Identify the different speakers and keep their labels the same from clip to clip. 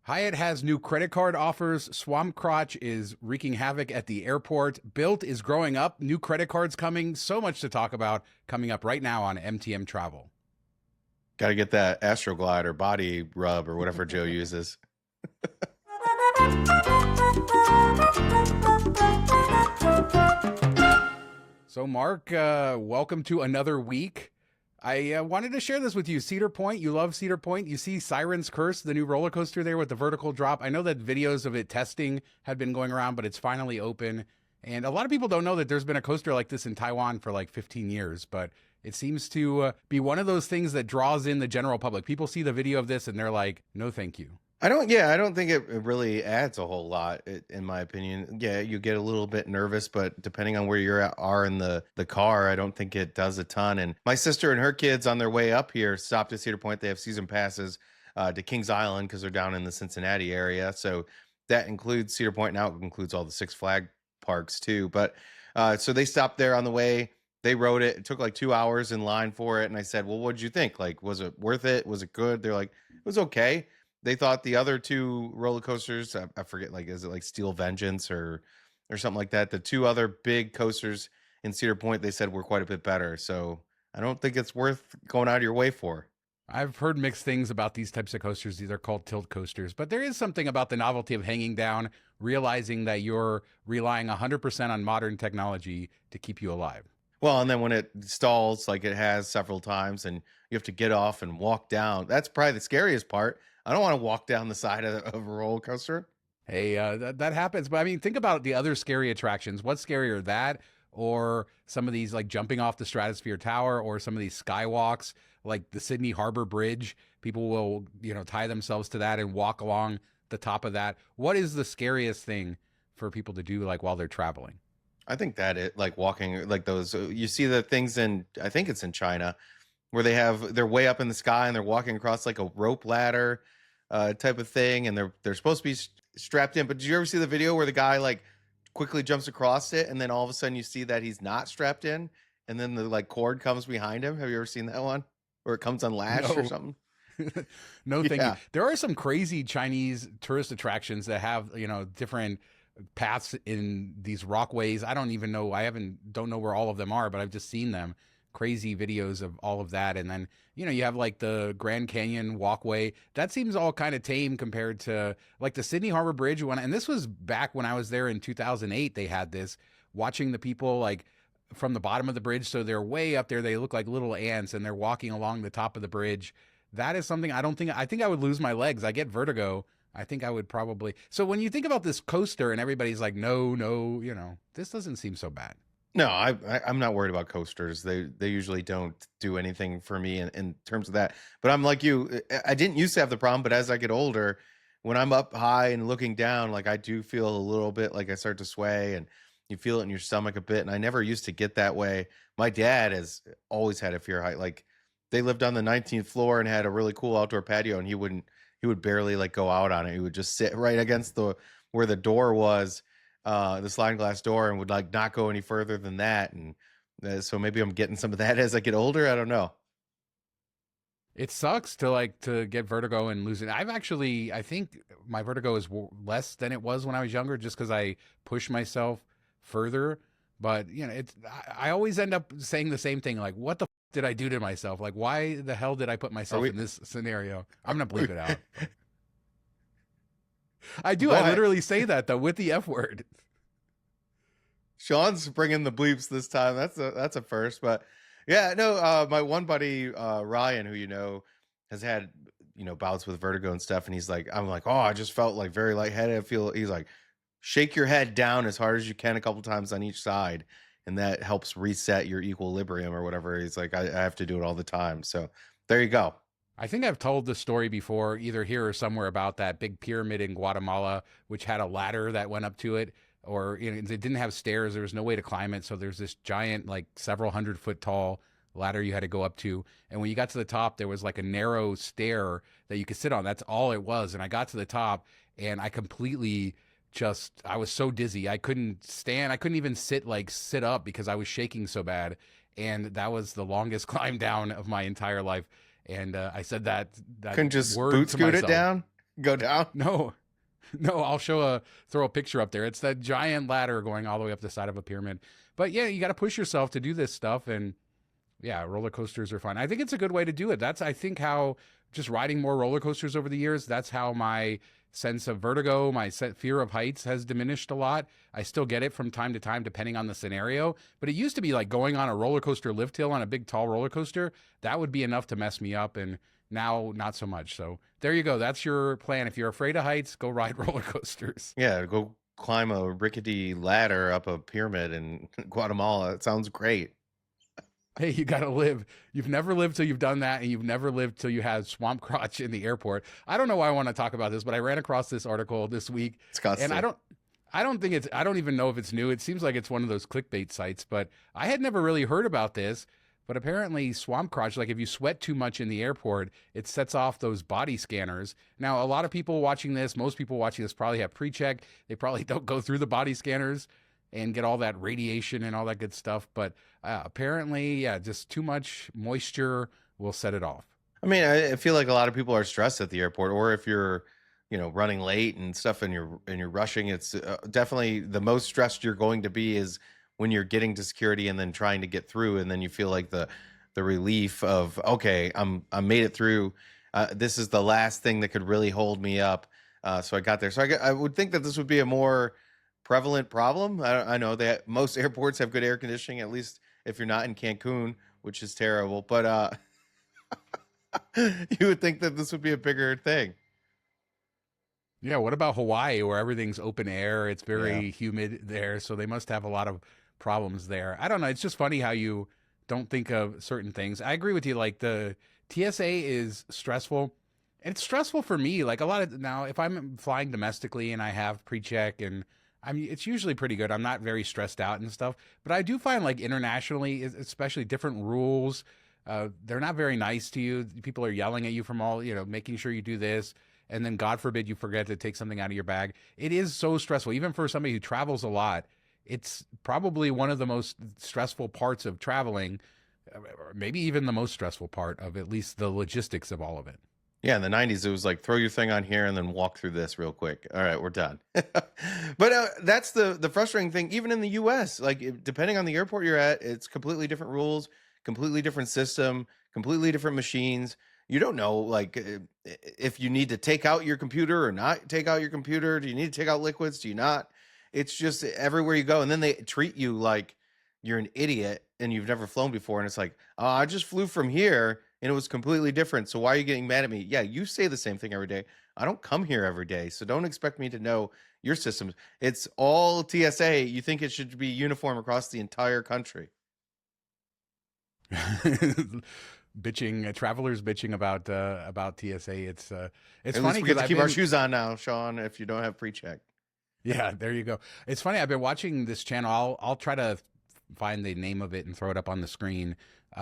Speaker 1: Hyatt has new credit card offers. Swamp Crotch is wreaking havoc at the airport. Bilt is growing up. New credit cards coming. So much to talk about coming up right now on MTM Travel.
Speaker 2: Got to get that Astroglide or body rub or whatever Joe uses.
Speaker 1: So, Mark, welcome to another week. I wanted to share this with you. Cedar Point, you love Cedar Point. You see Siren's Curse, the new roller coaster there with the vertical drop. I know that videos of it testing had been going around, but it's finally open. And a lot of people don't know that there's been a coaster like this in Taiwan for like 15 years, but it seems to be one of those things that draws in the general public. People see the video of this and they're like, no, thank you.
Speaker 2: I don't think it really adds a whole lot, in my opinion. Yeah, you get a little bit nervous, but depending on where are in the car, I don't think it does a ton. And my sister and her kids on their way up here stopped at Cedar Point. They have season passes to Kings Island because they're down in the Cincinnati area. So that includes Cedar Point. Now it includes all the Six Flag parks too. But so they stopped there on the way. They rode it. It took like 2 hours in line for it. And I said, well, what'd you think? Like, was it worth it? Was it good? They're like, it was okay. They thought the other two roller coasters, I forget, like, is it like Steel Vengeance or something like that? The two other big coasters in Cedar Point, they said were quite a bit better. So I don't think it's worth going out of your way for.
Speaker 1: I've heard mixed things about these types of coasters. These are called tilt coasters, but there is something about the novelty of hanging down, realizing that you're relying 100% on modern technology to keep you alive.
Speaker 2: Well, and then when it stalls, like it has several times, and you have to get off and walk down, that's probably the scariest part. I don't want to walk down the side of a roller coaster.
Speaker 1: Hey, that happens. But I mean, think about the other scary attractions. What's scarier, that or some of these like jumping off the Stratosphere Tower or some of these skywalks, like the Sydney Harbor Bridge? People will, tie themselves to that and walk along the top of that. What is the scariest thing for people to do like while they're traveling?
Speaker 2: I think that it like walking like those. You see the things I think it's in China, where they're way up in the sky and they're walking across like a rope ladder type of thing, and they're supposed to be strapped in. But did you ever see the video where the guy like quickly jumps across it, and then all of a sudden you see that he's not strapped in, and then the like cord comes behind him? Have you ever seen that one, or it comes unlatched or something?
Speaker 1: No, thank you. There are some crazy Chinese tourist attractions that have different paths in these rockways. I don't even know. Don't know where all of them are, but I've just seen them. Crazy videos of all of that. And then, you have like the Grand Canyon walkway. That seems all kind of tame compared to like the Sydney Harbor Bridge one. And this was back when I was there in 2008. They had this, watching the people like from the bottom of the bridge. So they're way up there. They look like little ants and they're walking along the top of the bridge. That is something I think I would lose my legs. I get vertigo. I think I would probably. So when you think about this coaster and everybody's like, no, this doesn't seem so bad.
Speaker 2: No, I'm not worried about coasters. They usually don't do anything for me in terms of that. But I'm like you. I didn't used to have the problem, but as I get older, when I'm up high and looking down, like I do feel a little bit like I start to sway, and you feel it in your stomach a bit. And I never used to get that way. My dad has always had a fear of height. Like they lived on the 19th floor and had a really cool outdoor patio, and he would barely like go out on it. He would just sit right against where the door was, the sliding glass door, and would like not go any further than that. And so maybe I'm getting some of that as I get older. I don't know.
Speaker 1: It sucks to get vertigo and lose it. I think my vertigo is less than it was when I was younger, just because I push myself further. But I always end up saying the same thing. Like, what the did I do to myself? Like, why the hell did I put myself in this scenario? I'm going to bleep it out. I do. I literally say that though, with the F word.
Speaker 2: Sean's bringing the bleeps this time. That's a first, but yeah, no, my one buddy, Ryan, who, has had, bouts with vertigo and stuff. And I'm like, oh, I just felt like very lightheaded. He's like, shake your head down as hard as you can a couple times on each side. And that helps reset your equilibrium or whatever. He's like, I have to do it all the time. So there you go.
Speaker 1: I think I've told the story before, either here or somewhere, about that big pyramid in Guatemala, which had a ladder that went up to it, or it didn't have stairs. There was no way to climb it. So there's this giant, like several 100-foot tall ladder you had to go up to. And when you got to the top, there was like a narrow stair that you could sit on. That's all it was. And I got to the top and I completely I was so dizzy. I couldn't stand. I couldn't even sit up because I was shaking so bad. And that was the longest climb down of my entire life. And I said that
Speaker 2: couldn't just
Speaker 1: word
Speaker 2: boot
Speaker 1: to
Speaker 2: scoot
Speaker 1: myself.
Speaker 2: it down. go down?
Speaker 1: No, no, throw a picture up there. It's that giant ladder going all the way up the side of a pyramid. But yeah, you got to push yourself to do this stuff, and yeah, roller coasters are fun. I think it's a good way to do it. That's, I think, how just riding more roller coasters over the years, that's how my sense of vertigo, fear of heights has diminished a lot. I still get it from time to time, depending on the scenario. But it used to be like going on a roller coaster lift hill on a big, tall roller coaster. That would be enough to mess me up. And now, not so much. So there you go. That's your plan. If you're afraid of heights, go ride roller coasters.
Speaker 2: Yeah, go climb a rickety ladder up a pyramid in Guatemala. It sounds great.
Speaker 1: Hey, you got to live. You've never lived till you've done that, and you've never lived till you had swamp crotch in the airport. I don't know why I want to talk about this, but I ran across this article this week, and I don't even know if it's new. It seems like it's one of those clickbait sites, but I had never really heard about this. But apparently, swamp crotch, like if you sweat too much in the airport, it sets off those body scanners. Now, a lot of people watching this, most people watching this probably have pre-check. They probably don't go through the body scanners and get all that radiation and all that good stuff. But apparently, yeah, just too much moisture will set it off.
Speaker 2: I mean, I feel like a lot of people are stressed at the airport, or if you're, running late and stuff, and you're rushing. It's definitely the most stressed you're going to be is when you're getting to security and then trying to get through, and then you feel like the relief of, okay, I made it through. This is the last thing that could really hold me up. So I got there. So I would think that this would be a more prevalent problem. I know that most airports have good air conditioning, at least if you're not in Cancun, which is terrible. But you would think that this would be a bigger thing.
Speaker 1: Yeah, what about Hawaii, where everything's open air? It's very humid there, so they must have a lot of problems there. I don't know. It's just funny how you don't think of certain things. I agree with you. Like the TSA is stressful. And it's stressful for me. Like a lot of now, if I'm flying domestically and I have pre-check, and it's usually pretty good. I'm not very stressed out and stuff. But I do find like internationally, especially different rules, they're not very nice to you. People are yelling at you from all, making sure you do this. And then God forbid you forget to take something out of your bag. It is so stressful. Even for somebody who travels a lot, it's probably one of the most stressful parts of traveling, or maybe even the most stressful part of at least the logistics of all of it.
Speaker 2: Yeah, in the 90s, it was like, throw your thing on here and then walk through this real quick. All right, we're done. But that's the frustrating thing, even in the US. Like, depending on the airport you're at, it's completely different rules, completely different system, completely different machines. You don't know, like, if you need to take out your computer or not take out your computer. Do you need to take out liquids? Do you not? It's just everywhere you go. And then they treat you like you're an idiot and you've never flown before. And it's like, oh, I just flew from here and it was completely different. So why are you getting mad at me? Yeah, you say the same thing every day. I don't come here every day. So don't expect me to know your systems. It's all TSA. You think it should be uniform across the entire country.
Speaker 1: Travelers bitching about TSA. It's
Speaker 2: At
Speaker 1: funny
Speaker 2: least we get to keep our shoes on now, Sean, if you don't have pre-check.
Speaker 1: Yeah, there you go. It's funny. I've been watching this channel. I'll try to find the name of it and throw it up on the screen.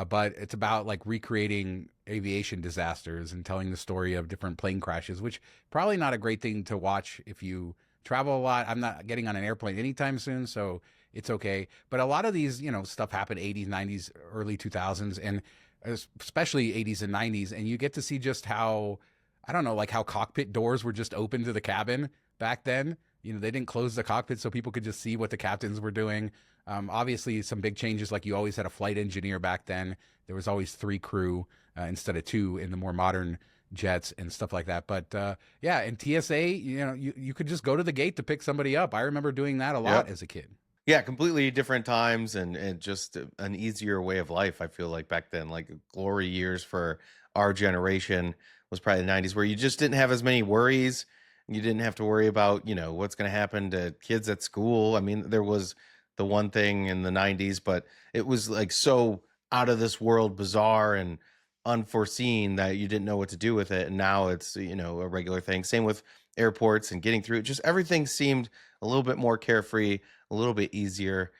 Speaker 1: But it's about like recreating aviation disasters and telling the story of different plane crashes, which probably not a great thing to watch if you travel a lot. I'm not getting on an airplane anytime soon, so it's okay. But a lot of these, stuff happened 80s, 90s, early 2000s, and especially 80s and 90s. And you get to see just how, I don't know, like how cockpit doors were just open to the cabin back then. They didn't close the cockpit so people could just see what the captains were doing. Obviously, some big changes, like you always had a flight engineer back then. There was always 3 crew instead of 2 in the more modern jets and stuff like that. But yeah, in TSA, you could just go to the gate to pick somebody up. I remember doing that a lot as a kid.
Speaker 2: Yeah, completely different times and just an easier way of life. I feel like back then, like glory years for our generation was probably the 90s, where you just didn't have as many worries. You didn't have to worry about, what's going to happen to kids at school. I mean, there was the one thing in the 90s, but it was like so out of this world, bizarre and unforeseen that you didn't know what to do with it. And now it's, a regular thing. Same with airports and getting through it. Just everything seemed a little bit more carefree, a little bit easier.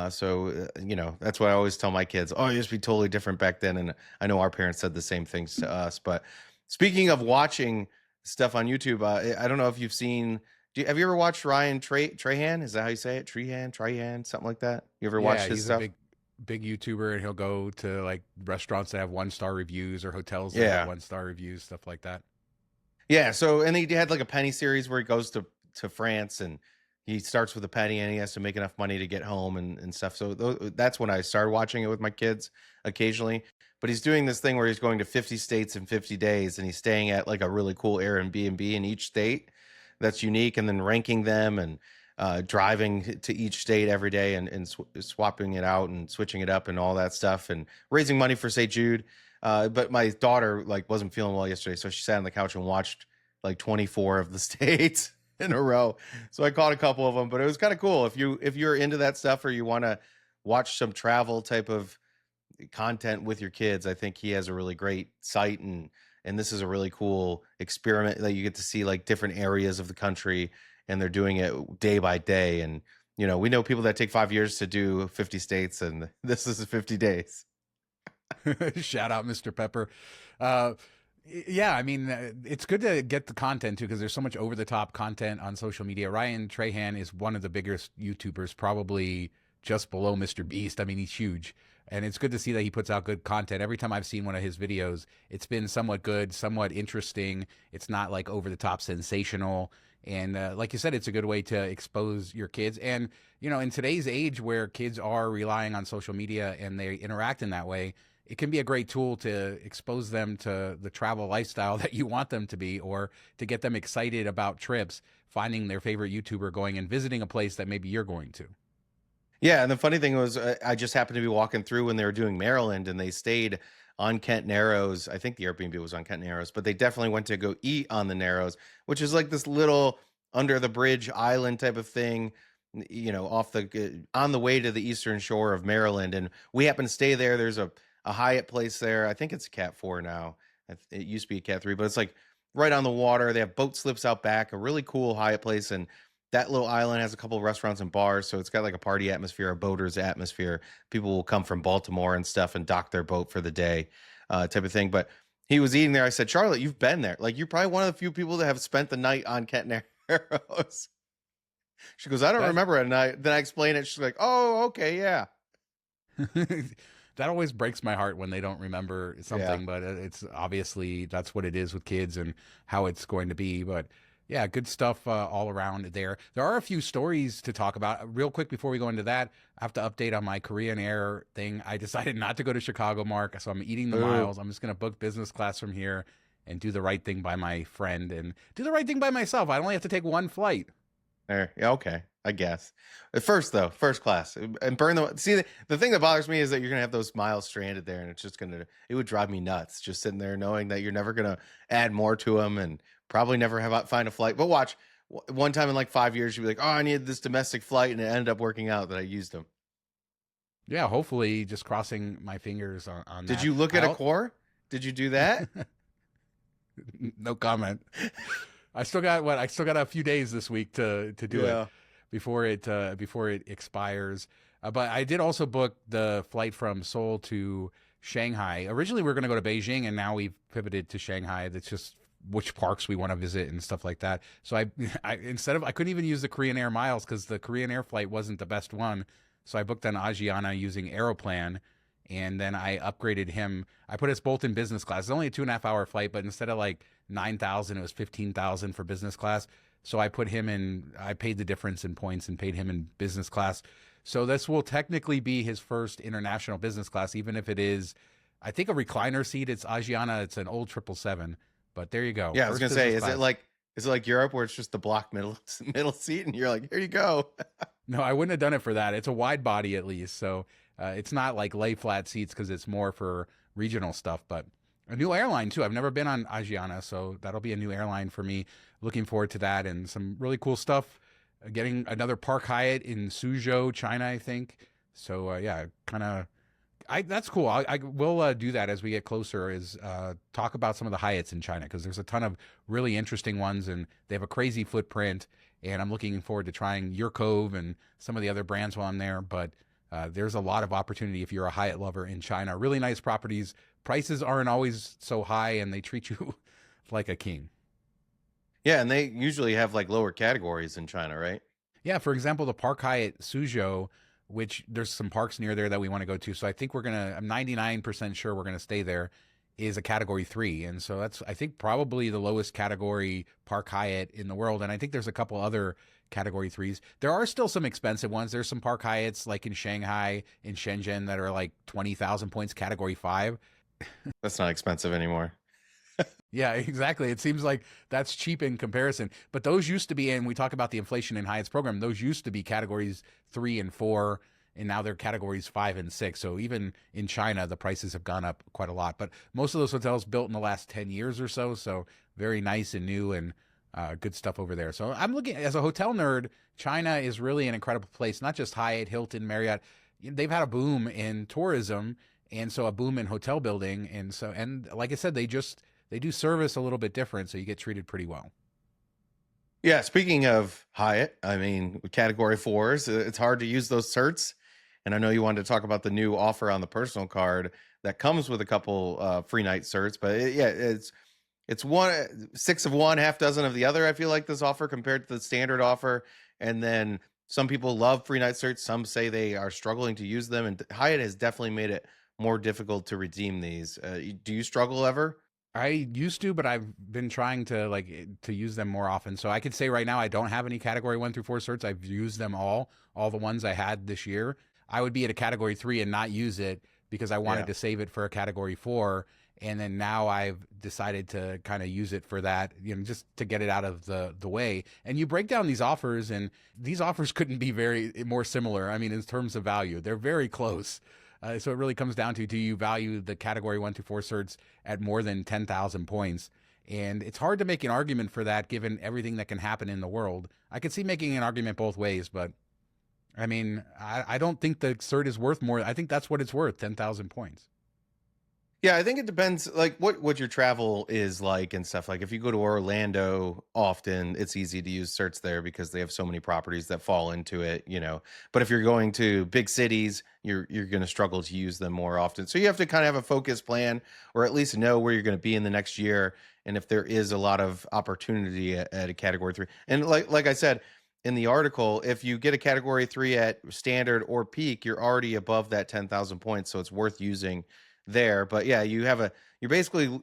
Speaker 2: So that's what I always tell my kids. Oh, it used to be totally different back then. And I know our parents said the same things to us. But speaking of watching stuff on YouTube, I don't know if you've seen. Have you ever watched Ryan Trahan? Is that how you say it? Trahan, something like that. You ever watched his stuff?
Speaker 1: He's a big YouTuber, and he'll go to like restaurants that have 1-star reviews or hotels that have 1-star reviews, stuff like that.
Speaker 2: Yeah, so and he had like a penny series where he goes to France and he starts with a penny and he has to make enough money to get home and stuff. So that's when I started watching it with my kids occasionally. But he's doing this thing where he's going to 50 states in 50 days and he's staying at like a really cool Airbnb in each state that's unique and then ranking them and driving to each state every day and swapping it out and switching it up and all that stuff and raising money for St. Jude. But my daughter like wasn't feeling well yesterday, so she sat on the couch and watched like 24 of the states in a row. So I caught a couple of them, but it was kind of cool. If you're into that stuff or you want to watch some travel type of content with your kids, I think he has a really great site and this is a really cool experiment that you get to see like different areas of the country and they're doing it day by day. And we know people that take 5 years to do 50 states and this is 50 days.
Speaker 1: Shout out, Mr. Pepper. Uh, yeah, I mean, it's good to get the content too because there's so much over the top content on social media. Ryan Trahan is one of the biggest YouTubers, probably just below Mr. Beast. I mean, he's huge. And it's good to see that he puts out good content. Every time I've seen one of his videos, it's been somewhat good, somewhat interesting. It's not like over the top sensational. And like you said, it's a good way to expose your kids. And, in today's age where kids are relying on social media and they interact in that way, it can be a great tool to expose them to the travel lifestyle that you want them to be, or to get them excited about trips, finding their favorite YouTuber going and visiting a place that maybe you're going to.
Speaker 2: Yeah, and the funny thing was, I just happened to be walking through when they were doing Maryland, and they stayed on Kent Narrows. I think the Airbnb was on Kent Narrows, but they definitely went to go eat on the Narrows, which is like this little under the bridge island type of thing, off on the way to the eastern shore of Maryland. And we happened to stay there. There's a Hyatt place there. I think it's a Cat 4 now. It used to be a Cat 3, but it's like right on the water. They have boat slips out back, a really cool Hyatt place, and that little island has a couple of restaurants and bars, so it's got like a party atmosphere, a boaters atmosphere. People will come from Baltimore and stuff and dock their boat for the day, type of thing. But he was eating there. I said, Charlotte, you've been there. Like, you're probably one of the few people that have spent the night on Kent Narrows. She goes, I don't remember it. And then I explain it. She's like, oh, okay, yeah.
Speaker 1: That always breaks my heart when they don't remember something, but it's obviously that's what it is with kids and how it's going to be. But yeah, good stuff all around there. There are a few stories to talk about. Real quick before we go into that, I have to update on my Korean Air thing. I decided not to go to Chicago, Mark, so I'm eating the miles. I'm just going to book business class from here and do the right thing by my friend and do the right thing by myself. I only have to take one flight.
Speaker 2: Yeah, okay, I guess. At first, though, first class and burn the. See, the thing that bothers me is that you're gonna have those miles stranded there, and it would drive me nuts just sitting there knowing that you're never gonna add more to them and probably never find a flight. But watch, one time in like 5 years, you'll be like, oh, I needed this domestic flight, and it ended up working out that I used them.
Speaker 1: Yeah, hopefully, just crossing my fingers on that.
Speaker 2: Did you look at a core? Did you do that?
Speaker 1: No comment. I still got a few days this week to do it before it expires. But I did also book the flight from Seoul to Shanghai. Originally, we were going to go to Beijing, and now we've pivoted to Shanghai. That's just which parks we want to visit and stuff like that. So I couldn't even use the Korean Air miles because the Korean Air flight wasn't the best one. So I booked on Asiana using Aeroplan. And then I upgraded him. I put us both in business class. It's only a 2.5 hour flight, but instead of like 9,000, it was 15,000 for business class. So I put him in. I paid the difference in points and paid him in business class. So this will technically be his first international business class, even if it is, I think, a recliner seat. It's Asiana. It's an old 777. But there you go.
Speaker 2: Yeah, I was gonna say, is it like Europe where it's just the block middle seat, and you're like, here you go?
Speaker 1: No, I wouldn't have done it for that. It's a wide body at least, so. It's not like lay flat seats because it's more for regional stuff, but a new airline too. I've never been on Asiana, so that'll be a new airline for me. Looking forward to that and some really cool stuff. Getting another Park Hyatt in Suzhou, China, I think. So yeah, that's cool. I will do that as we get closer. Is talk about some of the Hyatts in China because there's a ton of really interesting ones and they have a crazy footprint. And I'm looking forward to trying Your Cove and some of the other brands while I'm there, but. There's a lot of opportunity if you're a Hyatt lover in China. Really nice properties. Prices aren't always so high, and they treat you like a king.
Speaker 2: Yeah, and they usually have like lower categories in China, right?
Speaker 1: Yeah, for example, the Park Hyatt Suzhou, which there's some parks near there that we want to go to. So I think I'm 99% sure we're going to stay there. is a category 3. And so that's, I think, probably the lowest category Park Hyatt in the world. And I think there's a couple other category 3s. There are still some expensive ones. There's some Park Hyatts like in Shanghai, in Shenzhen, that are like 20,000 points category 5.
Speaker 2: That's not expensive anymore.
Speaker 1: Yeah, exactly. It seems like that's cheap in comparison. But those used to be, and we talk about the inflation in Hyatt's program, those used to be categories 3 and 4, and now they're categories 5 and 6. So even in China, the prices have gone up quite a lot. But most of those hotels built in the last 10 years or so. So very nice and new, and good stuff over there. So I'm looking, as a hotel nerd, China is really an incredible place. Not just Hyatt, Hilton, Marriott. They've had a boom in tourism, and so a boom in hotel building. And like I said, they do service a little bit different, so you get treated pretty well.
Speaker 2: Yeah, speaking of Hyatt, I mean, category 4s, it's hard to use those certs. And I know you wanted to talk about the new offer on the personal card that comes with a couple free night certs, but it's one 6 of one, half dozen of the other. I feel like this offer compared to the standard offer. And then some people love free night certs. Some say they are struggling to use them, and Hyatt has definitely made it more difficult to redeem these. Do you struggle ever?
Speaker 1: I used to, but I've been trying to use them more often. So I could say right now I don't have any category 1 through 4 certs. I've used them all the ones I had this year. I would be at a category 3 and not use it because I wanted to save it for a category 4. And then now I've decided to kind of use it for that, just to get it out of the way. And you break down these offers, and these offers couldn't be very more similar. I mean, in terms of value, they're very close. So it really comes down to, do you value the category 1 through 4 certs at more than 10,000 points? And it's hard to make an argument for that given everything that can happen in the world. I could see making an argument both ways, but I mean, I don't think the cert is worth more. I think that's what it's worth, 10,000 points.
Speaker 2: Yeah, I think it depends, like what your travel is like and stuff. Like if you go to Orlando often, it's easy to use certs there because they have so many properties that fall into it. But if you're going to big cities, you're going to struggle to use them more often. So you have to kind of have a focused plan, or at least know where you're going to be in the next year, and if there is a lot of opportunity at a category 3. And like I said in the article, if you get a category 3 at standard or peak, you're already above that 10,000 points, so it's worth using there. But yeah, you're basically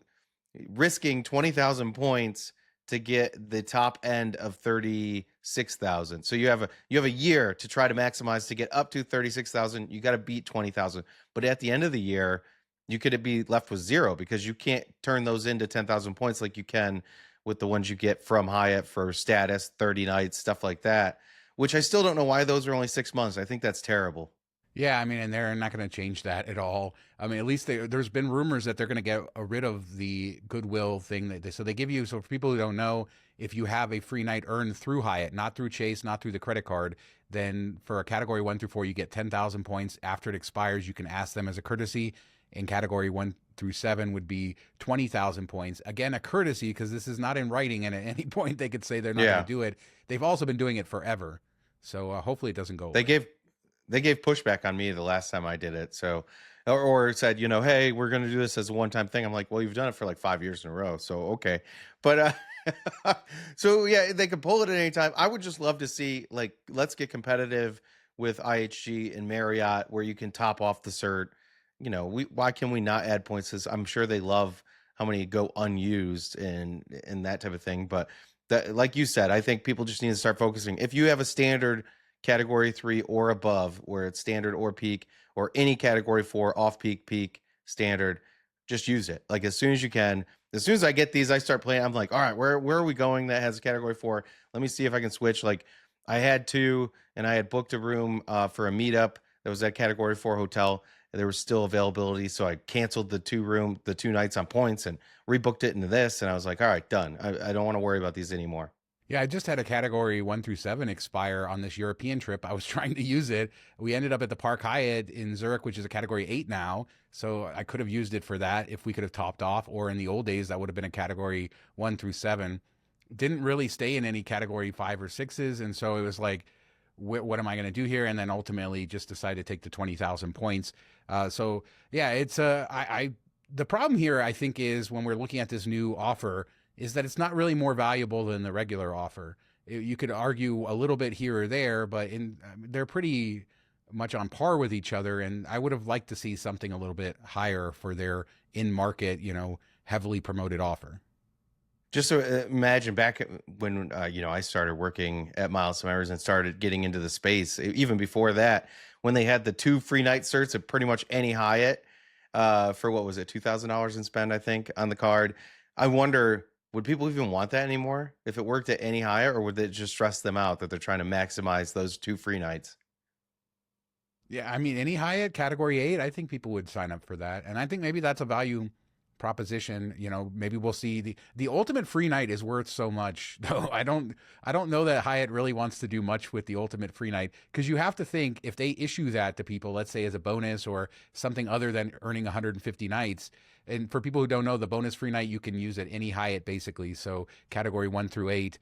Speaker 2: risking 20,000 points to get the top end of 36,000. So you have a year to try to maximize to get up to 36,000. You got to beat 20,000. But at the end of the year, you could be left with 0 because you can't turn those into 10,000 points like you can with the ones you get from Hyatt for status, 30 nights, stuff like that, which I still don't know why those are only 6 months. I think that's terrible.
Speaker 1: Yeah, I mean, and they're not going to change that at all. I mean, at least there's been rumors that they're going to get rid of the goodwill thing. So they give you, so for people who don't know, if you have a free night earned through Hyatt, not through Chase, not through the credit card, then for a category 1 through 4, you get 10,000 points. After it expires, you can ask them as a courtesy. In category 1 through 7 would be 20,000 points. Again, a courtesy, because this is not in writing, and at any point they could say they're not going to do it. They've also been doing it forever. So hopefully it doesn't go away.
Speaker 2: They gave pushback on me the last time I did it. So, or said, hey, we're going to do this as a one-time thing. I'm like, well, you've done it for like 5 years in a row. So, okay. But, so yeah, they could pull it at any time. I would just love to see, like, let's get competitive with IHG and Marriott where you can top off the cert. Why can we not add points? I'm sure they love how many go unused and that type of thing. But that, like you said, I think people just need to start focusing. If you have a standard category 3 or above, where it's standard or peak, or any category 4 off peak standard, just use it like as soon as you can. As soon as I get these, I start playing. I'm like, all right, where are we going that has a category 4? Let me see if I can switch. Like I had 2, and I had booked a room for a meetup that was at category 4 hotel. There was still availability, so I canceled the 2 nights on points and rebooked it into this. And I was like, all right, done. I don't want to worry about these anymore.
Speaker 1: Yeah, I just had a category 1 through 7 expire on this European trip. I was trying to use it. We ended up at the Park Hyatt in Zurich, which is a category 8 now. So I could have used it for that if we could have topped off, or in the old days, that would have been a category 1 through 7. Didn't really stay in any category 5 or 6s. And so it was like, what am I going to do here? And then ultimately just decided to take the 20,000 points. So yeah, it's the problem here, I think, is when we're looking at this new offer, is that it's not really more valuable than the regular offer. You could argue a little bit here or there, but they're pretty much on par with each other. And I would have liked to see something a little bit higher for their in market, heavily promoted offer.
Speaker 2: Just so imagine back when I started working at Miles Summers and started getting into the space. Even before that, when they had the 2 free night certs at pretty much any Hyatt for what was it, $2,000 in spend, I think, on the card. I wonder, would people even want that anymore if it worked at any Hyatt, or would it just stress them out that they're trying to maximize those 2 free nights?
Speaker 1: Yeah, I mean, any Hyatt Category 8, I think people would sign up for that, and I think maybe that's a value proposition. Maybe we'll see the ultimate free night is worth so much, though. I don't know that Hyatt really wants to do much with the ultimate free night, because you have to think, if they issue that to people, let's say as a bonus or something other than earning 150 nights. And for people who don't know, the bonus free night you can use at any Hyatt, basically. So Category 1 through 8,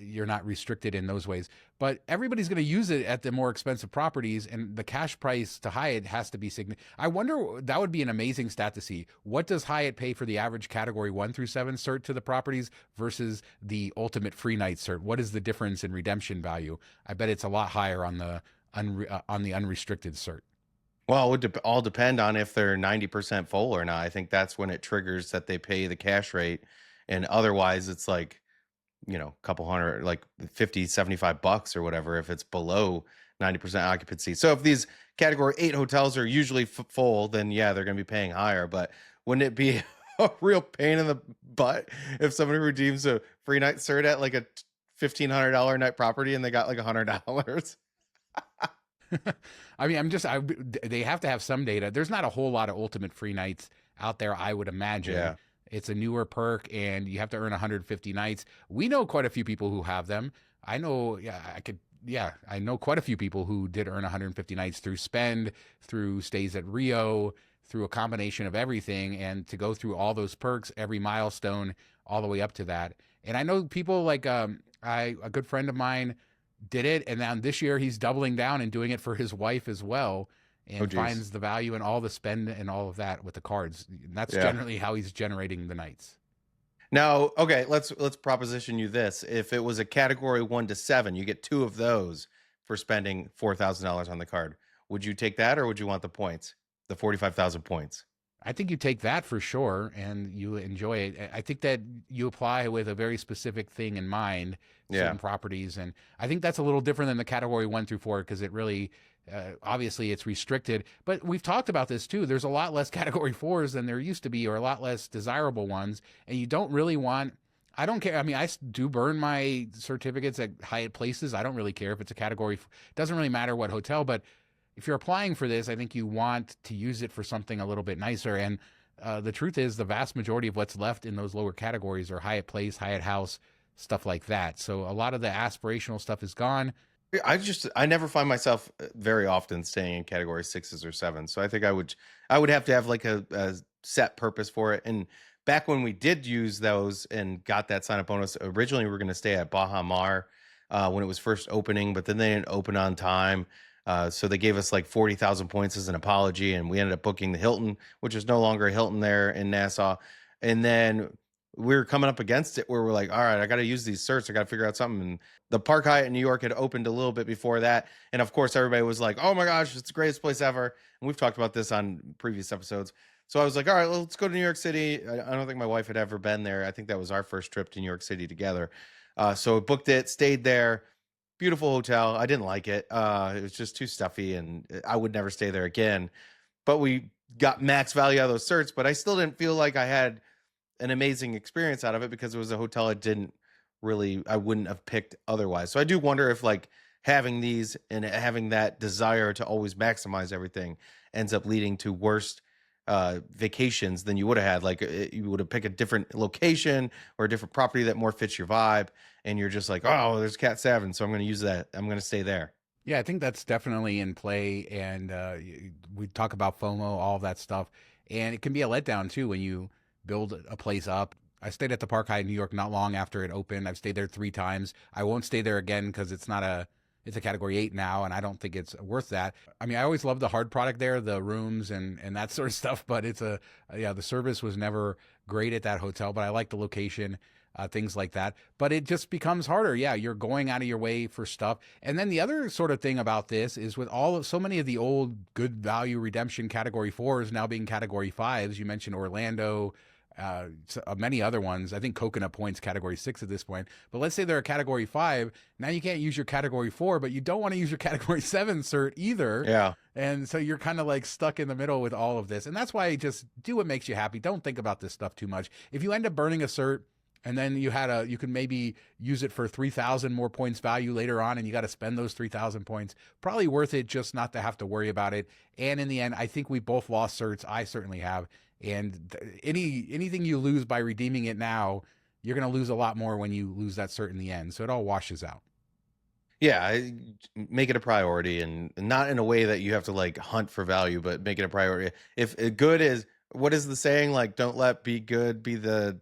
Speaker 1: you're not restricted in those ways. But everybody's going to use it at the more expensive properties, and the cash price to Hyatt has to be significant. I wonder, that would be an amazing stat to see. What does Hyatt pay for the average Category 1 through 7 cert to the properties versus the ultimate free night cert? What is the difference in redemption value? I bet it's a lot higher on the unrestricted cert.
Speaker 2: Well, it would all depend on if they're 90% full or not. I think that's when it triggers that they pay the cash rate. And otherwise, it's like, a couple hundred, like 50, $75 or whatever, if it's below 90% occupancy. So if these Category 8 hotels are usually full, then yeah, they're going to be paying higher. But wouldn't it be a real pain in the butt if somebody redeems a free night cert at like a $1,500 night property and they got like $100?
Speaker 1: I mean, they have to have some data. There's not a whole lot of ultimate free nights out there, I would imagine.
Speaker 2: Yeah.
Speaker 1: It's a newer perk, and you have to earn 150 nights. We know quite a few people who have them. I know quite a few people who did earn 150 nights through spend, through stays at Rio, through a combination of everything, and to go through all those perks, every milestone, all the way up to that. And I know people like a good friend of mine did it, and then this year he's doubling down and doing it for his wife as well, and finds the value in all the spend and all of that with the cards. And that's generally how he's generating the nights.
Speaker 2: Now, okay, let's proposition you this. If it was a Category 1 to 7, you get 2 of those for spending $4,000 on the card. Would you take that, or would you want the points, the 45,000 points?
Speaker 1: I think you take that for sure, and you enjoy it. I think that you apply with a very specific thing in mind, certain properties, and I think that's a little different than the Category 1 through 4, because it really, obviously, it's restricted. But we've talked about this too. There's a lot less Category 4s than there used to be, or a lot less desirable ones, and you don't really want. I don't care. I mean, I do burn my certificates at Hyatt places. I don't really care if it's a Category. It doesn't really matter what hotel, but if you're applying for this, I think you want to use it for something a little bit nicer. And the truth is, the vast majority of what's left in those lower categories are Hyatt Place, Hyatt House, stuff like that. So a lot of the aspirational stuff is gone.
Speaker 2: I never find myself very often staying in Category 6s or 7s. So I think I would have to have like a set purpose for it. And back when we did use those and got that sign up bonus, originally we were going to stay at Baha Mar when it was first opening, but then they didn't open on time. So they gave us like 40,000 points as an apology, and we ended up booking the Hilton, which is no longer a Hilton there in Nassau. And then we were coming up against it where we're like, all right, I got to use these certs. I got to figure out something. And the Park Hyatt in New York had opened a little bit before that. And of course, everybody was like, oh my gosh, it's the greatest place ever. And we've talked about this on previous episodes. So I was like, all right, let's go to New York City. I don't think my wife had ever been there. I think that was our first trip to New York City together. So we booked it, stayed there. Beautiful hotel. I didn't like it. It was just too stuffy, and I would never stay there again. But we got max value out of those certs, but I still didn't feel like I had an amazing experience out of it because it was a hotel I wouldn't have picked otherwise. So I do wonder if like having these and having that desire to always maximize everything ends up leading to worse vacations than you would have had. Like you would have picked a different location or a different property that more fits your vibe, and you're just like, oh, there's Cat 7, so I'm going to use that. I'm going to stay there.
Speaker 1: Yeah, I think that's definitely in play, and we talk about FOMO, all of that stuff, and it can be a letdown too when you build a place up. I stayed at the Park Hyatt in New York not long after it opened. I've stayed there 3 times. I won't stay there again because it's a Category 8 now, and I don't think it's worth that. I mean, I always loved the hard product there, the rooms and that sort of stuff, but the service was never great at that hotel, but I like the location. things like that. But it just becomes harder. Yeah, you're going out of your way for stuff. And then the other sort of thing about this is with so many of the old good value redemption category fours now being category fives. You mentioned Orlando, many other ones. I think Coconut Point's category 6 at this point. But let's say they're a category 5. Now you can't use your category 4, but you don't want to use your category 7 cert either.
Speaker 2: Yeah.
Speaker 1: And so you're kind of like stuck in the middle with all of this. And that's why just do what makes you happy. Don't think about this stuff too much. If you end up burning a cert and then you can maybe use it for 3,000 more points value later on, and you got to spend those 3,000 points, probably worth it just not to have to worry about it. And in the end, I think we both lost certs. I certainly have. And anything you lose by redeeming it now, you're going to lose a lot more when you lose that cert in the end. So it all washes out.
Speaker 2: Yeah, make it a priority, and not in a way that you have to like hunt for value, but make it a priority. If good is, what is the saying? Like, don't let be good be the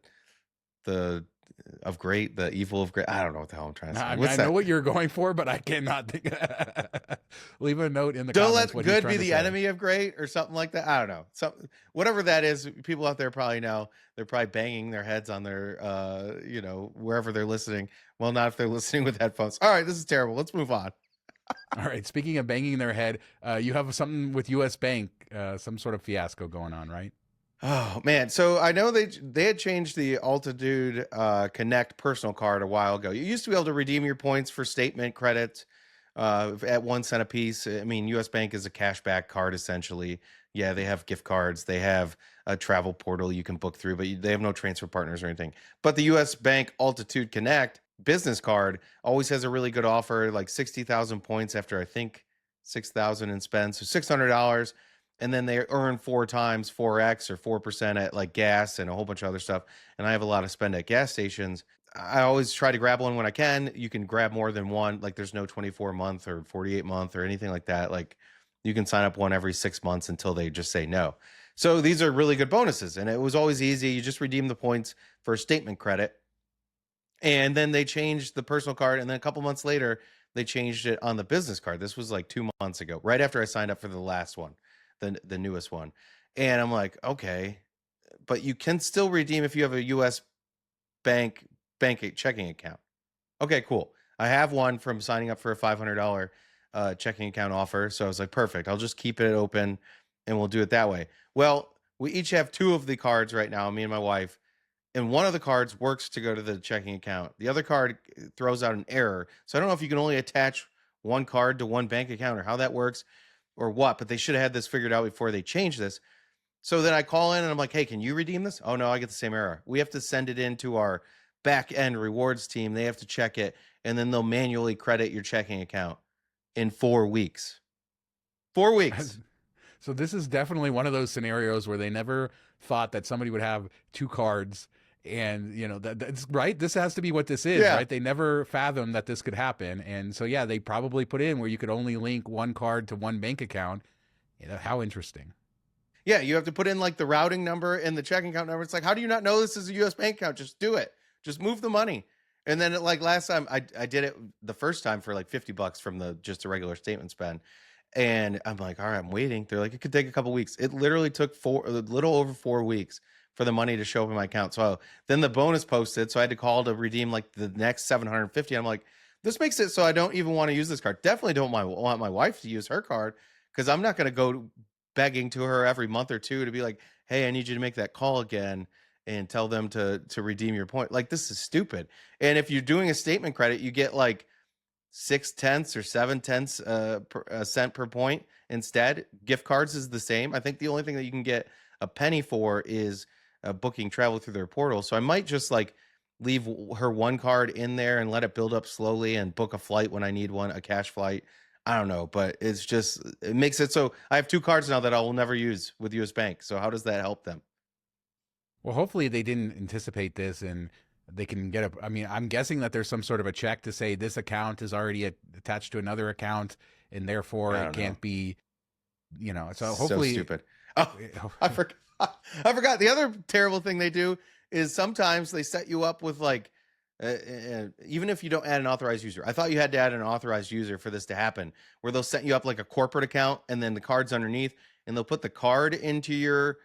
Speaker 2: of great, the evil of great. I don't know what the hell I'm trying to say.
Speaker 1: I know what you're going for, but I cannot think. Leave a note in the
Speaker 2: don't
Speaker 1: comments.
Speaker 2: Don't let good be the enemy of great, or something like that. I don't know. Whatever that is, people out there probably know. They're probably banging their heads on their, wherever they're listening. Well, not if they're listening with headphones. All right, this is terrible. Let's move on.
Speaker 1: All right. Speaking of banging their head, you have something with U.S. Bank, some sort of fiasco going on, right?
Speaker 2: Oh man, so I know they had changed the Altitude Connect personal card a while ago. You used to be able to redeem your points for statement credit at 1 cent a piece. I mean, U.S. Bank is a cashback card essentially. Yeah, they have gift cards. They have a travel portal you can book through, but they have no transfer partners or anything. But the U.S. Bank Altitude Connect business card always has a really good offer, like 60,000 points after I think 6,000 in spend, so $600. And then they earn 4 times 4x or 4% at like gas and a whole bunch of other stuff. And I have a lot of spend at gas stations. I always try to grab one when I can. You can grab more than one. Like there's no 24-month or 48-month or anything like that. Like you can sign up one every 6 months until they just say no. So these are really good bonuses. And it was always easy. You just redeem the points for statement credit. And then they changed the personal card. And then a couple months later, they changed it on the business card. This was like 2 months ago, right after I signed up for the last one. The newest one. And I'm like, okay, but you can still redeem if you have a U.S. bank checking account. Okay, cool. I have one from signing up for a $500 checking account offer. So I was like, perfect. I'll just keep it open and we'll do it that way. Well, we each have 2 of the cards right now, me and my wife, and one of the cards works to go to the checking account. The other card throws out an error. So I don't know if you can only attach one card to one bank account or how that works or what, but they should have had this figured out before they changed this. So then I call in and I'm like, hey, can you redeem this? Oh no, I get the same error. We have to send it into our back end rewards team. They have to check it, and then they'll manually credit your checking account in 4 weeks. 4 weeks.
Speaker 1: So this is definitely one of those scenarios where they never thought that somebody would have 2 cards. And, that's right. This has to be what this is, right? They never fathomed that this could happen. And so, yeah, they probably put in where you could only link one card to one bank account. How interesting.
Speaker 2: Yeah, you have to put in like the routing number and the checking account number. It's like, how do you not know this is a U.S. bank account? Just do it. Just move the money. And then like last time I did it the first time for like $50 from just a regular statement spend. And I'm like, all right, I'm waiting. They're like, it could take a couple weeks. It literally took a little over 4 weeks for the money to show up in my account. So then the bonus posted. So I had to call to redeem like the next 750. I'm like, this makes it so I don't even want to use this card. Definitely don't want my wife to use her card, because I'm not going to go begging to her every month or two to be like, hey, I need you to make that call again and tell them to redeem your point. Like, this is stupid. And if you're doing a statement credit, you get like 0.6 or 0.7 cent per point instead. Gift cards is the same. I think the only thing that you can get a penny for is booking travel through their portal. So I might just like leave her one card in there and let it build up slowly and book a flight when I need one, a cash flight. I don't know, but it makes it so I have 2 cards now that I will never use with US Bank. So how does that help them?
Speaker 1: Well, hopefully they didn't anticipate this and they can get I'm guessing that there's some sort of a check to say this account is already attached to another account and therefore it can't be, so hopefully.
Speaker 2: So stupid. Oh, I forgot. I forgot. The other terrible thing they do is sometimes they set you up with like, even if you don't add an authorized user. I thought you had to add an authorized user for this to happen, where they'll set you up like a corporate account and then the card's underneath, and they'll put the card into your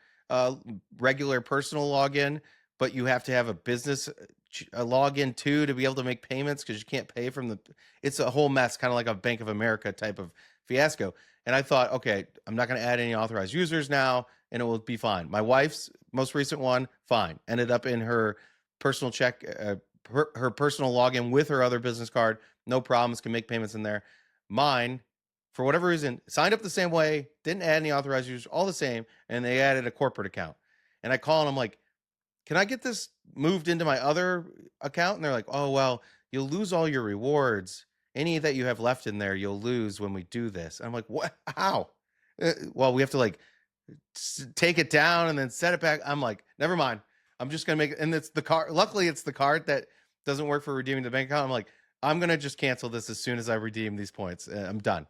Speaker 2: regular personal login, but you have to have a business log in too to be able to make payments because you can't pay from the. It's a whole mess, kind of like a Bank of America type of fiasco. And I thought, okay, I'm not going to add any authorized users now, and it will be fine. My wife's most recent one, fine, ended up in her personal check, her personal login with her other business card, no problems, can make payments in there. Mine, for whatever reason, signed up the same way, didn't add any authorized users, all the same, and they added a corporate account. And I call and I'm like, can I get this moved into my other account? And they're like, oh, well, you'll lose all your rewards. Any that you have left in there, you'll lose when we do this. And I'm like, what? How? Well, we have to like take it down and then set it back. I'm like, never mind. I'm just going to make it. And it's the card. Luckily, it's the card that doesn't work for redeeming the bank account. I'm like, I'm going to just cancel this as soon as I redeem these points. I'm done.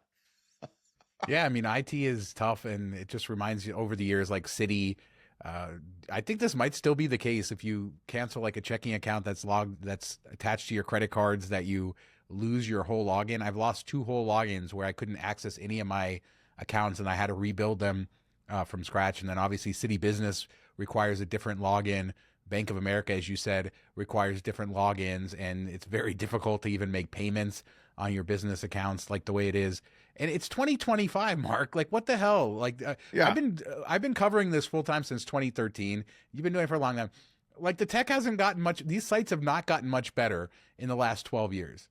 Speaker 1: Yeah, I mean, IT is tough, and it just reminds you over the years, like Citi. I think this might still be the case if you cancel like a checking account that's attached to your credit cards, that you lose your whole login. I've lost 2 whole logins where I couldn't access any of my accounts, and I had to rebuild them from scratch. And then obviously, Citi Business requires a different login. Bank of America, as you said, requires different logins, and it's very difficult to even make payments on your business accounts like the way it is. And it's 2025, Mark. Like, what the hell? Like,
Speaker 2: Yeah.
Speaker 1: I've been covering this full time since 2013. You've been doing it for a long time. Like, the tech hasn't gotten much. These sites have not gotten much better in the last 12 years.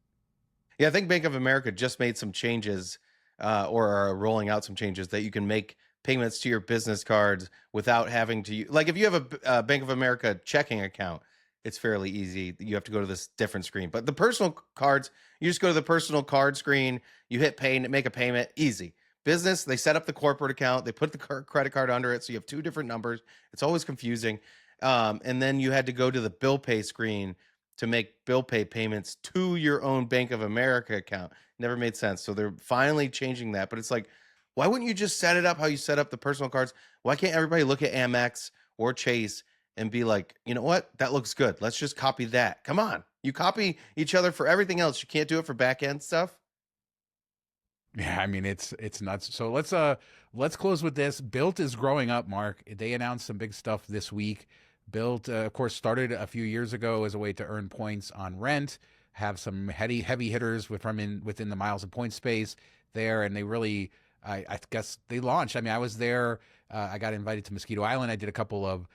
Speaker 2: Yeah, I think Bank of America just made some changes, or are rolling out some changes that you can make payments to your business cards without having to. Like, if you have a Bank of America checking account, it's fairly easy. You have to go to this different screen. But the personal cards, you just go to the personal card screen, you hit pay, make a payment, easy. Business, they set up the corporate account, they put the credit card under it, so you have 2 different numbers. It's always confusing. And then you had to go to the bill pay screen to make bill pay payments to your own Bank of America account. Never made sense. So they're finally changing that. But it's like, why wouldn't you just set it up how you set up the personal cards? Why can't everybody look at Amex or Chase and be like, you know what? That looks good. Let's just copy that. Come on. You copy each other for everything else. You can't do it for back end stuff.
Speaker 1: Yeah, I mean, it's nuts. So let's close with this. Bilt is growing up, Mark. They announced some big stuff this week. Bilt, of course, started a few years ago as a way to earn points on rent. Have some heavy hitters within the miles of point space there, and they really, I guess they launched. I mean, I was there. I got invited to Mosquito Island. I did a couple of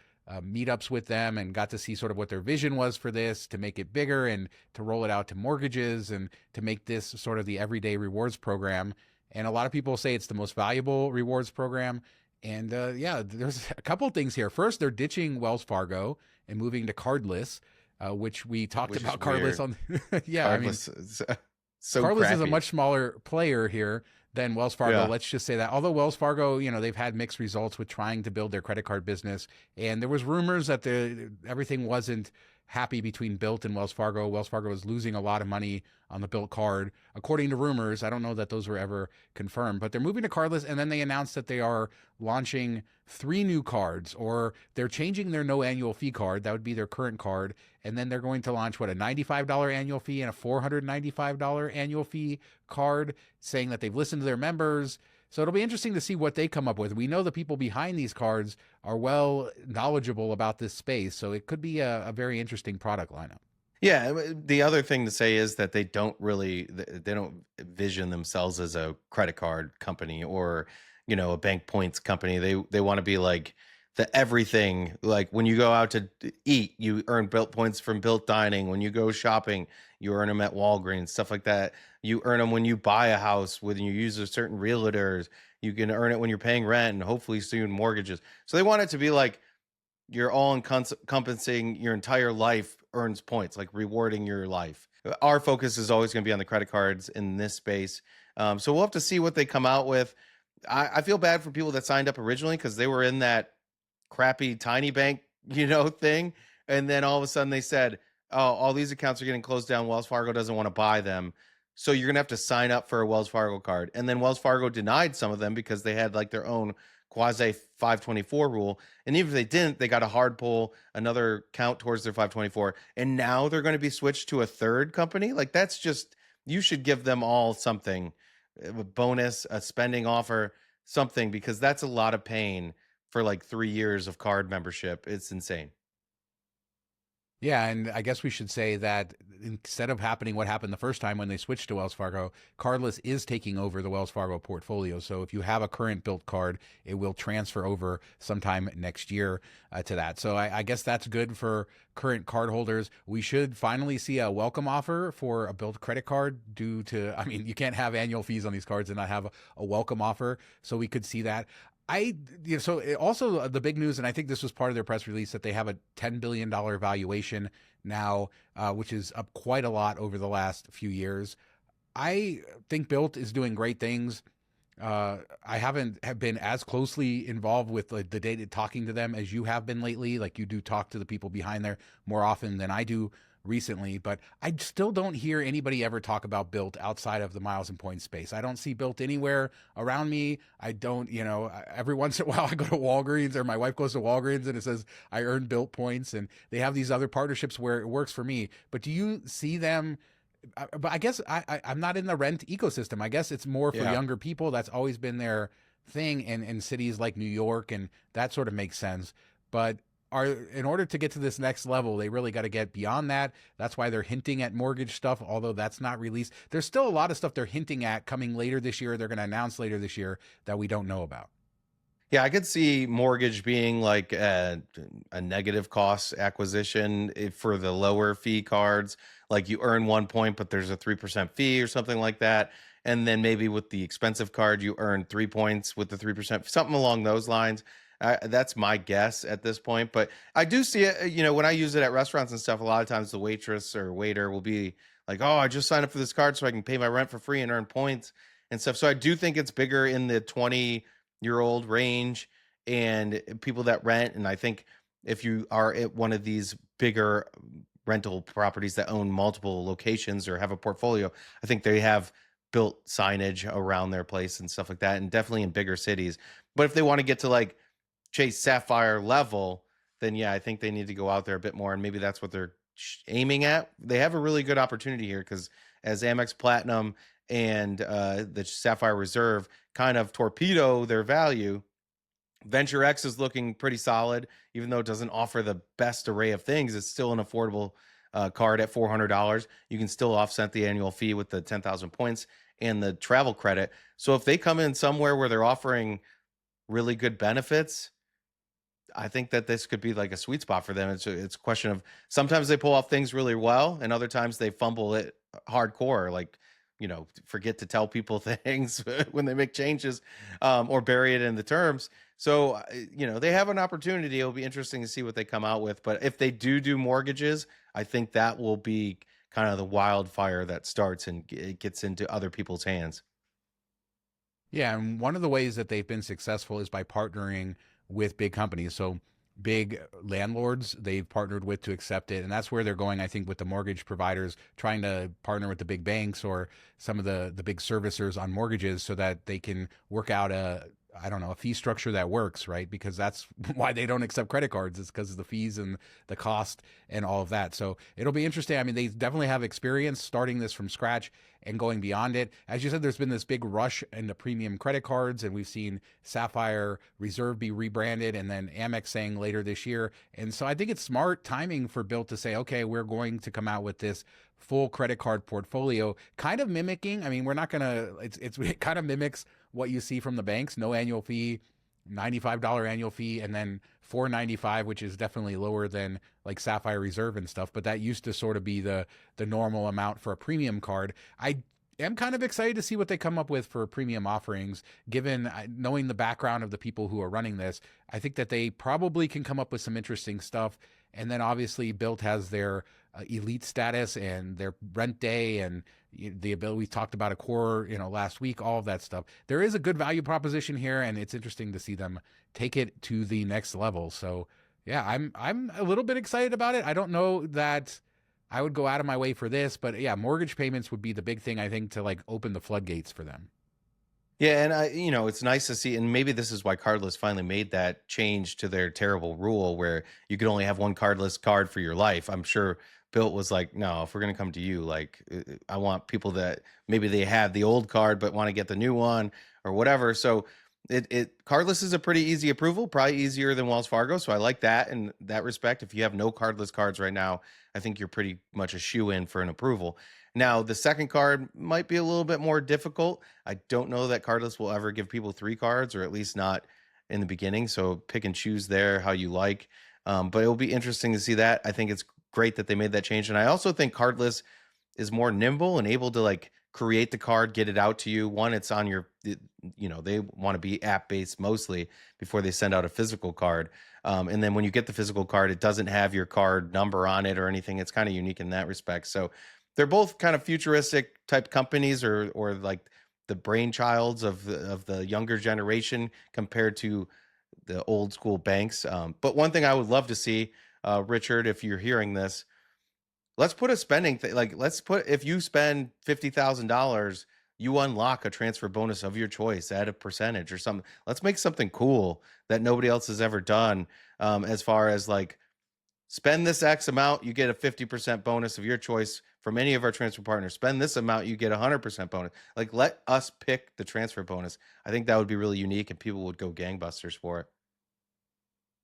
Speaker 1: meetups with them and got to see sort of what their vision was for this, to make it bigger and to roll it out to mortgages and to make this sort of the everyday rewards program. And a lot of people say it's the most valuable rewards program. And yeah, there's a couple of things here. First, they're ditching Wells Fargo and moving to cardless, which we talked about cardless on. Yeah,
Speaker 2: Cardless,
Speaker 1: I mean,
Speaker 2: so
Speaker 1: Cardless
Speaker 2: crappy.
Speaker 1: is a much smaller player here than Wells Fargo.
Speaker 2: Yeah.
Speaker 1: Let's just say that. Although Wells Fargo, they've had mixed results with trying to build their credit card business, and there was rumors that everything wasn't happy between Bilt and Wells Fargo. Wells Fargo was losing a lot of money on the Bilt card, according to rumors. I don't know that those were ever confirmed, but they're moving to cardless, and then they announced that they are launching 3 new cards, or they're changing their no annual fee card. That would be their current card, and then they're going to launch a $95 annual fee and a $495 annual fee card, saying that they've listened to their members. So it'll be interesting to see what they come up with. We know the people behind these cards are well knowledgeable about this space, so it could be a very interesting product lineup.
Speaker 2: Yeah, the other thing to say is that they don't vision themselves as a credit card company or, a bank points company. They want to be like the everything. Like when you go out to eat, you earn Bilt points from Bilt dining. When you go shopping, you earn them at Walgreens, stuff like that. You earn them when you buy a house, when you use a certain realtors. You can earn it when you're paying rent and hopefully soon mortgages. So they want it to be like you're all encompassing your entire life earns points, like rewarding your life. Our focus is always going to be on the credit cards in this space. So we'll have to see what they come out with. I feel bad for people that signed up originally because they were in that crappy tiny bank, thing. And then all of a sudden they said, oh, all these accounts are getting closed down. Wells Fargo doesn't want to buy them. So you're going to have to sign up for a Wells Fargo card. And then Wells Fargo denied some of them because they had like their own quasi 524 rule. And even if they didn't, they got a hard pull, another count towards their 524. And now they're going to be switched to a third company. Like that's just, you should give them all something, a bonus, a spending offer, something, because that's a lot of pain for like 3 years of card membership. It's insane.
Speaker 1: Yeah, and I guess we should say that instead of happening what happened the first time when they switched to Wells Fargo, cardless is taking over the Wells Fargo portfolio. So if you have a current Bilt card, it will transfer over sometime next year to that. So I guess that's good for current card holders. We should finally see a welcome offer for a Bilt credit card due to, I mean, you can't have annual fees on these cards and not have a welcome offer. So we could see that. So also the big news, and I think this was part of their press release, that they have a $10 billion valuation now, which is up quite a lot over the last few years. I think Bilt is doing great things. I haven't have been as closely involved with the data talking to them as you have been lately. Like you do talk to the people behind there more often than I do recently, but I still don't hear anybody ever talk about Bilt outside of the miles and points space. I don't see Bilt anywhere around me. I don't, every once in a while I go to Walgreens or my wife goes to Walgreens and it says I earned Bilt points, and they have these other partnerships where it works for me. But do you see them? But I guess I'm not in the rent ecosystem. I guess it's more for
Speaker 2: Yeah.
Speaker 1: younger people. That's always been their thing in cities like New York, and that sort of makes sense. But in order to get to this next level, they really got to get beyond that. That's why they're hinting at mortgage stuff, although that's not released. There's still a lot of stuff they're hinting at coming later this year. They're going to announce later this year that we don't know about.
Speaker 2: Yeah, I could see mortgage being like a negative cost acquisition for the lower fee cards. Like you earn 1 point, but there's a 3% fee or something like that. And then maybe with the expensive card, you earn 3 points with the 3%, something along those lines. That's my guess at this point. But I do see it, when I use it at restaurants and stuff, a lot of times the waitress or waiter will be like, oh, I just signed up for this card so I can pay my rent for free and earn points and stuff. So I do think it's bigger in the 20-year-old range and people that rent. And I think if you are at one of these bigger rental properties that own multiple locations or have a portfolio, I think they have built signage around their place and stuff like that, and definitely in bigger cities. But if they want to get to like Chase Sapphire level, then yeah, I think they need to go out there a bit more, and maybe that's what they're aiming at. They have a really good opportunity here because as Amex Platinum and the Sapphire Reserve kind of torpedo their value, Venture X is looking pretty solid, even though it doesn't offer the best array of things. It's still an affordable card at $400. You can still offset the annual fee with the 10,000 points and the travel credit. So if they come in somewhere where they're offering really good benefits, I think that this could be like a sweet spot for them. It's a question of sometimes they pull off things really well, and other times they fumble it hardcore, like forget to tell people things when they make changes, or bury it in the terms. So they have an opportunity. It'll be interesting to see what they come out with. But if they do mortgages, I think that will be kind of the wildfire that starts and it gets into other people's hands.
Speaker 1: Yeah, and one of the ways that they've been successful is by partnering with big companies. So big landlords they've partnered with to accept it, and that's where they're going, I think, with the mortgage providers, trying to partner with the big banks or some of the big servicers on mortgages so that they can work out a fee structure that works, right? Because that's why they don't accept credit cards, is because of the fees and the cost and all of that. So it'll be interesting. I mean, they definitely have experience starting this from scratch and going beyond it. As you said, there's been this big rush into premium credit cards, and we've seen Sapphire Reserve be rebranded and then Amex saying later this year. And so I think it's smart timing for Bilt to say, okay, we're going to come out with this full credit card portfolio, kind of mimicking. I mean, we're not going to, it kind of mimics what you see from the banks: no annual fee, $95 annual fee, and then $495, which is definitely lower than like Sapphire Reserve and stuff. But that used to sort of be the normal amount for a premium card. I am kind of excited to see what they come up with for premium offerings, given knowing the background of the people who are running this. I think that they probably can come up with some interesting stuff. And then obviously Bilt has their elite status and their rent day and the ability. We talked about a core, last week, all of that stuff. There is a good value proposition here, and it's interesting to see them take it to the next level. So yeah, I'm a little bit excited about it. I don't know that I would go out of my way for this, but yeah, mortgage payments would be the big thing, I think, to like open the floodgates for them.
Speaker 2: Yeah, and it's nice to see, and maybe this is why Cardless finally made that change to their terrible rule where you could only have one cardless card for your life. I'm sure Bilt was like, no, if we're gonna come to you, like, I want people that maybe they have the old card but want to get the new one or whatever. So It cardless is a pretty easy approval, probably easier than Wells Fargo. So I like that in that respect. If you have no cardless cards right now, I think you're pretty much a shoe in for an approval. Now, the second card might be a little bit more difficult. I don't know that cardless will ever give people three cards, or at least not in the beginning. So pick and choose there how you like. But it'll be interesting to see that. I think it's great that they made that change. And I also think cardless is more nimble and able to like create the card, get it out to you. One, it's on your, they want to be app based mostly before they send out a physical card. And then when you get the physical card, it doesn't have your card number on it or anything. It's kind of unique in that respect. So they're both kind of futuristic type companies, or like the brainchilds of the younger generation compared to the old school banks. But one thing I would love to see, Richard, if you're hearing this, let's put a spending thing. Like, let's put, if you spend $50,000, you unlock a transfer bonus of your choice at a percentage or something. Let's make something cool that nobody else has ever done. As far as like, spend this X amount, you get a 50% bonus of your choice from any of our transfer partners. Spend this amount, you get 100% bonus. Like, let us pick the transfer bonus. I think that would be really unique, and people would go gangbusters for it.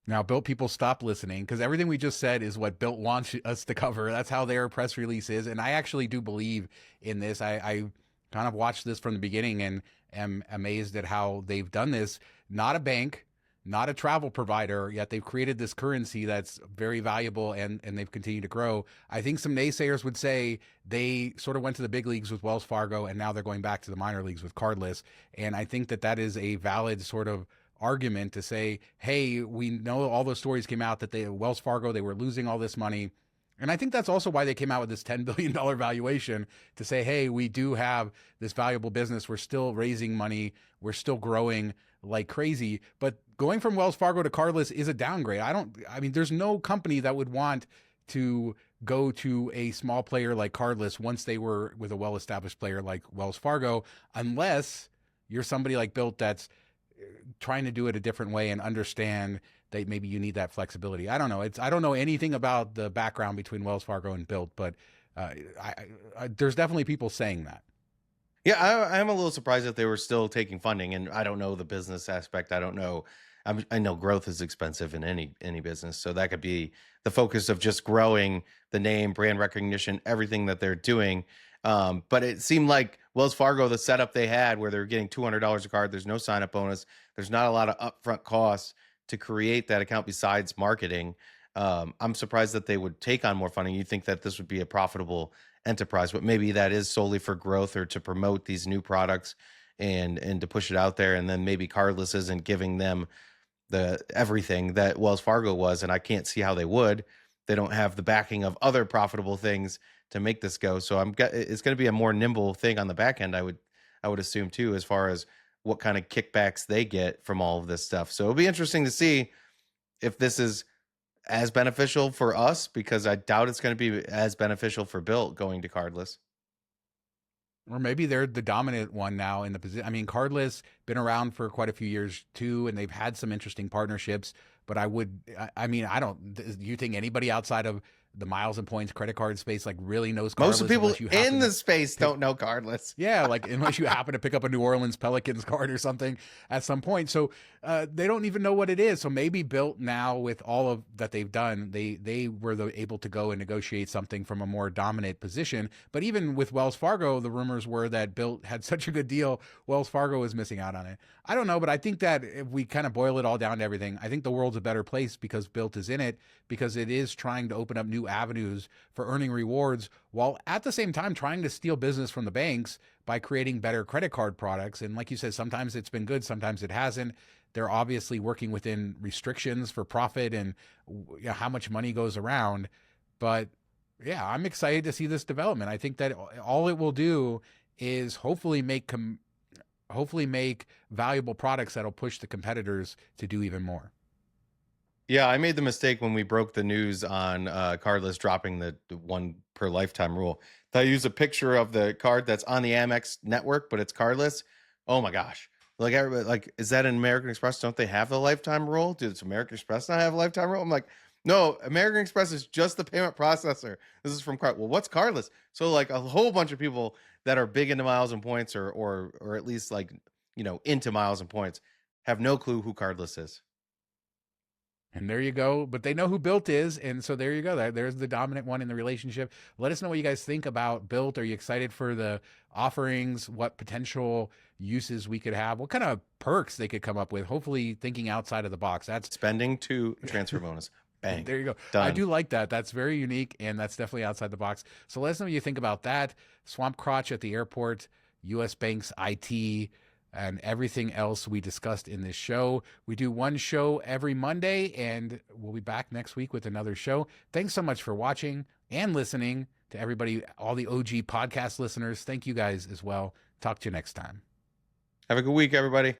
Speaker 1: Now, Bilt people, stop listening, because everything we just said is what Bilt wants us to cover. That's how their press release is. And I actually do believe in this. I kind of watched this from the beginning and am amazed at how they've done this. Not a bank, not a travel provider, yet they've created this currency that's very valuable, and they've continued to grow. I think some naysayers would say they sort of went to the big leagues with Wells Fargo, and now they're going back to the minor leagues with cardless. And I think that that is a valid sort of argument to say, hey, we know all those stories came out that Wells Fargo, they were losing all this money. And I think that's also why they came out with this $10 billion valuation, to say, hey, we do have this valuable business. We're still raising money. We're still growing like crazy. But going from Wells Fargo to cardless is a downgrade. I mean, there's no company that would want to go to a small player like cardless once they were with a well-established player like Wells Fargo, unless you're somebody like Bilt that's trying to do it a different way and understand that maybe you need that flexibility. I don't know. I don't know anything about the background between Wells Fargo and Bilt, but there's definitely people saying that.
Speaker 2: Yeah, I'm a little surprised that they were still taking funding, and I don't know the business aspect. I don't know. I know growth is expensive in any business, so that could be the focus of just growing the name, brand recognition, everything that they're doing. But it seemed like Wells Fargo, the setup they had, where they're getting $200 a card, there's no sign up bonus, there's not a lot of upfront costs to create that account besides marketing. I'm surprised that they would take on more funding. You think that this would be a profitable enterprise, but maybe that is solely for growth or to promote these new products and to push it out there. And then maybe cardless isn't giving them the everything that Wells Fargo was, and I can't see how they would. They don't have the backing of other profitable things to make this go. So it's going to be a more nimble thing on the back end, I would assume too, as far as what kind of kickbacks they get from all of this stuff. So it'll be interesting to see if this is as beneficial for us, because I doubt it's going to be as beneficial for Bilt going to cardless.
Speaker 1: Or maybe they're the dominant one now in the position. I mean, cardless been around for quite a few years too, and they've had some interesting partnerships. But I mean, I don't. Do you think anybody outside of the miles and points credit card space like really knows cardless?
Speaker 2: Most of the people in the space don't know cardless.
Speaker 1: Yeah, like unless you happen to pick up a New Orleans Pelicans card or something at some point. So they don't even know what it is. So maybe Bilt now, with all of that they've done, they were able to go and negotiate something from a more dominant position. But even with Wells Fargo, the rumors were that Bilt had such a good deal, Wells Fargo was missing out on it. I don't know, but I think that if we kind of boil it all down to everything, I think the world's a better place because Bilt is in it, because it is trying to open up new avenues for earning rewards, while at the same time trying to steal business from the banks by creating better credit card products. And like you said, sometimes it's been good, sometimes it hasn't. They're obviously working within restrictions for profit and how much money goes around. But yeah, I'm excited to see this development. I think that all it will do is hopefully make valuable products that'll push the competitors to do even more.
Speaker 2: Yeah, I made the mistake when we broke the news on cardless dropping the one per lifetime rule. I use a picture of the card that's on the Amex network, but it's cardless. Oh my gosh. Like everybody, like, is that an American Express? Don't they have the lifetime rule? Does American Express not have a lifetime rule? I'm like, no, American Express is just the payment processor. This is from card. Well, what's cardless? So like a whole bunch of people that are big into miles and points, or at least like, into miles and points, have no clue who Cardless is.
Speaker 1: And there you go. But they know who Bilt is. And so there you go. There's the dominant one in the relationship. Let us know what you guys think about Bilt. Are you excited for the offerings? What potential uses we could have? What kind of perks they could come up with? Hopefully thinking outside of the box. That's
Speaker 2: spending to transfer bonus. Bang.
Speaker 1: There you go.
Speaker 2: Done.
Speaker 1: I do like that. That's very unique. And that's definitely outside the box. So let us know what you think about that. Swamp Crotch at the airport, US Banks IT, and everything else we discussed in this show. We do one show every Monday, and we'll be back next week with another show. Thanks so much for watching and listening. To everybody, all the OG podcast listeners, thank you guys as well. Talk to you next time.
Speaker 2: Have a good week, everybody.